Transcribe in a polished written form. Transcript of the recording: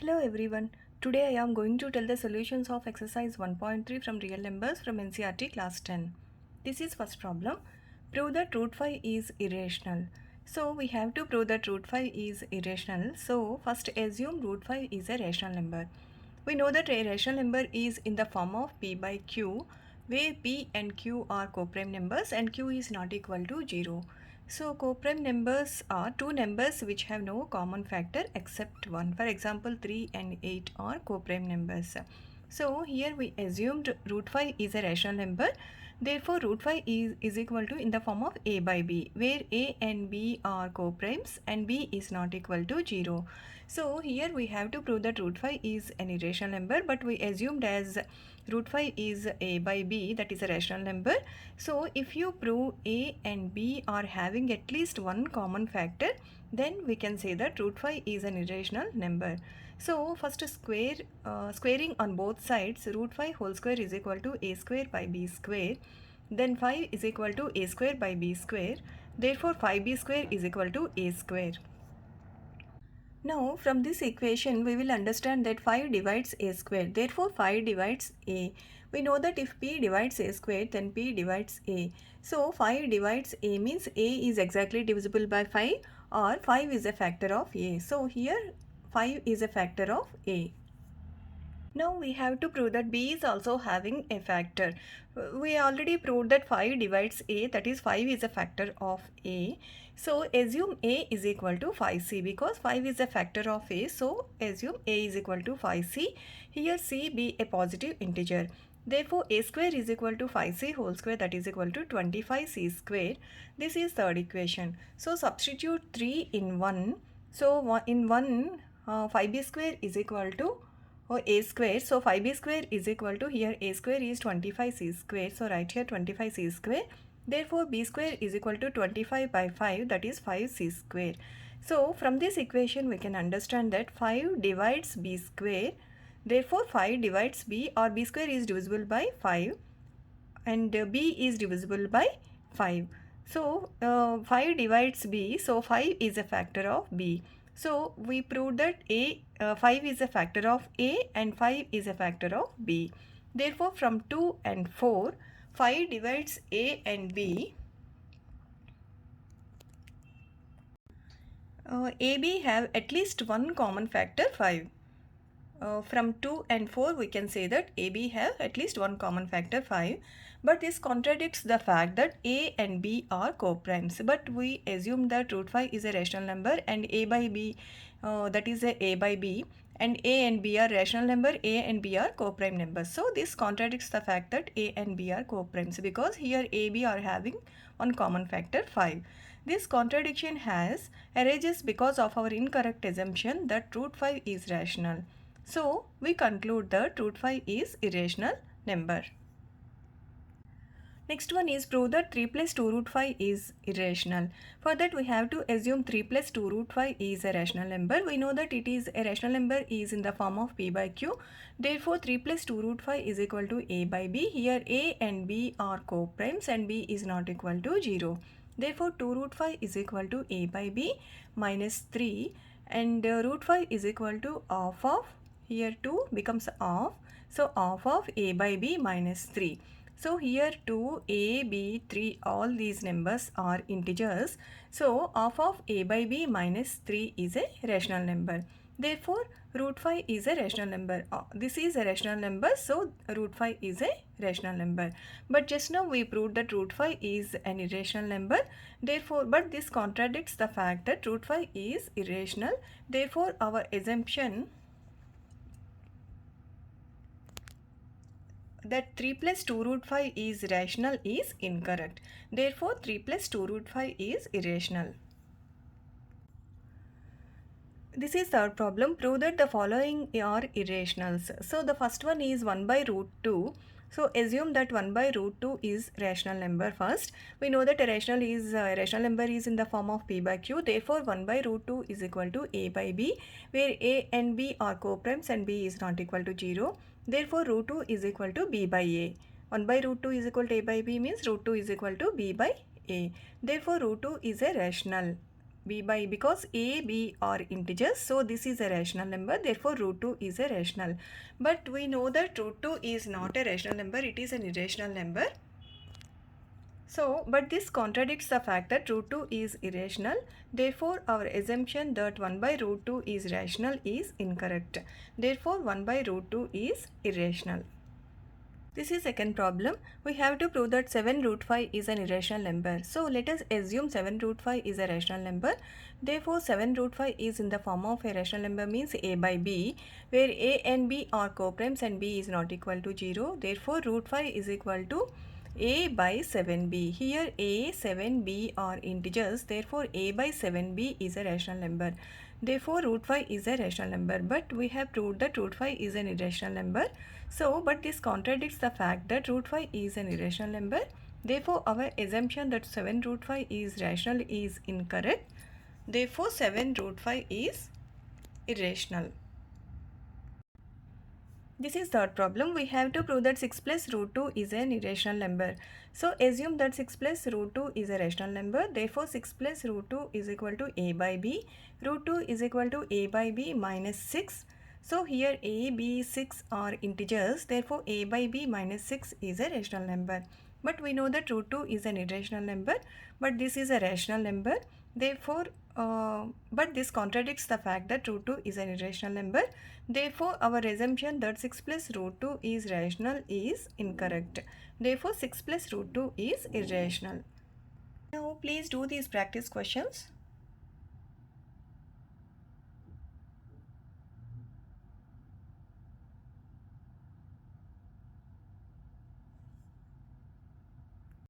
Hello everyone. Today I am going to tell the solutions of exercise 1.3 from real numbers from NCERT class 10. This is first problem. Prove that root 5 is irrational. So we have to prove that root 5 is irrational. So first assume root 5 is a rational number. We know that a rational number is in the form of p by q, where p and q are coprime numbers and q is not equal to 0. So coprime numbers are two numbers which have no common factor except one. For example, 3 and 8 are coprime numbers. So here we assumed root 5 is a rational number. Therefore, root 5 is equal to in the form of a by b, where a and b are coprimes and b is not equal to 0. So here we have to prove that root 5 is an irrational number, but we assumed as root 5 is a by b, that is a rational number. So if you prove a and b are having at least one common factor, then we can say that root 5 is an irrational number. So first squaring on both sides, root 5 whole square is equal to a square by b square. Then 5 is equal to a square by b square. Therefore 5b square is equal to a square. Now from this equation we will understand that 5 divides a square. Therefore 5 divides a. We know that if p divides a square, then p divides a. So 5 divides a means a is exactly divisible by 5, or 5 is a factor of a. So here 5 is a factor of a. Now we have to prove that b is also having a factor. We already proved that 5 divides a, that is 5 is a factor of a. So assume a is equal to 5c, because 5 is a factor of a, so assume a is equal to 5c. Here c be a positive integer. Therefore a square is equal to 5c whole square, that is equal to 25c square. This is third equation. So substitute 3 in 1. So in 1 5b square is equal to a square. So 5b square is equal to, here a square is 25c square. So write here 25c square. Therefore b square is equal to 25 by 5, that is 5c square. So from this equation we can understand that 5 divides b square. Therefore 5 divides b, or b square is divisible by 5 and b is divisible by 5. So 5 divides b, so 5 is a factor of b. So we proved that 5 is a factor of a and 5 is a factor of b. Therefore from 2 and 4, 5 divides a and b. AB have at least one common factor 5. From 2 and 4 we can say that AB have at least one common factor 5, but this contradicts the fact that A and B are coprimes. But we assume that root 5 is a rational number and A by B, that is a by B, and A and B are rational number, A and B are coprime numbers. So this contradicts the fact that A and B are coprimes, because here AB are having one common factor 5. This contradiction arises because of our incorrect assumption that root 5 is rational. So we conclude that root 5 is irrational number. Next one is prove that 3 plus 2 root 5 is irrational. For that we have to assume 3 plus 2 root 5 is a rational number. We know that it is a rational number is in the form of p by q. Therefore 3 plus 2 root 5 is equal to a by b. Here a and b are coprimes and b is not equal to 0. Therefore 2 root 5 is equal to a by b minus 3, and root 5 is equal to half of, here 2 becomes half, so half of a by b minus 3. So here 2, a, b, 3, all these numbers are integers. So half of a by b minus 3 is a rational number. Therefore root 5 is a rational number. This is a rational number, so root 5 is a rational number. But just now we proved that root 5 is an irrational number. Therefore, but this contradicts the fact that root 5 is irrational. Therefore our assumption that 3 plus 2 root 5 is rational is incorrect. Therefore 3 plus 2 root 5 is irrational. This is third problem. Prove that the following are irrationals. So the first one is 1 by root 2. So assume that 1 by root 2 is rational number first. We know that a rational number is in the form of p by q. Therefore 1 by root 2 is equal to a by b, where a and b are coprimes and b is not equal to 0. Therefore root 2 is equal to b by a. 1 by root 2 is equal to a by b means root 2 is equal to b by a. Therefore root 2 is a rational b by, because a, b are integers, so this is a rational number, therefore root 2 is a rational. But we know that root 2 is not a rational number, it is an irrational number. So, but this contradicts the fact that root 2 is irrational. Therefore, our assumption that 1 by root 2 is rational is incorrect. Therefore, 1 by root 2 is irrational. This is second problem. We have to prove that 7 root 5 is an irrational number. So, let us assume 7 root 5 is a rational number. Therefore, 7 root 5 is in the form of a rational number, means a by b, where a and b are co-primes and b is not equal to 0. Therefore, root 5 is equal to a by 7b. Here a, 7b are integers, therefore a by 7b is a rational number. Therefore root 5 is a rational number, but we have proved that root 5 is an irrational number. So, but this contradicts the fact that root 5 is an irrational number. Therefore our assumption that 7 root 5 is rational is incorrect. Therefore 7 root 5 is irrational. This is third problem. We have to prove that 6 plus root 2 is an irrational number. So assume that 6 plus root 2 is a rational number. Therefore 6 plus root 2 is equal to a by b. Root 2 is equal to a by b minus 6. So here a, b, 6 are integers. Therefore a by b minus 6 is a rational number. But we know that root 2 is an irrational number. But this is a rational number. Therefore, but this contradicts the fact that root 2 is an irrational number. Therefore, our assumption that 6 plus root 2 is rational is incorrect. Therefore, 6 plus root 2 is irrational. Now, please do these practice questions.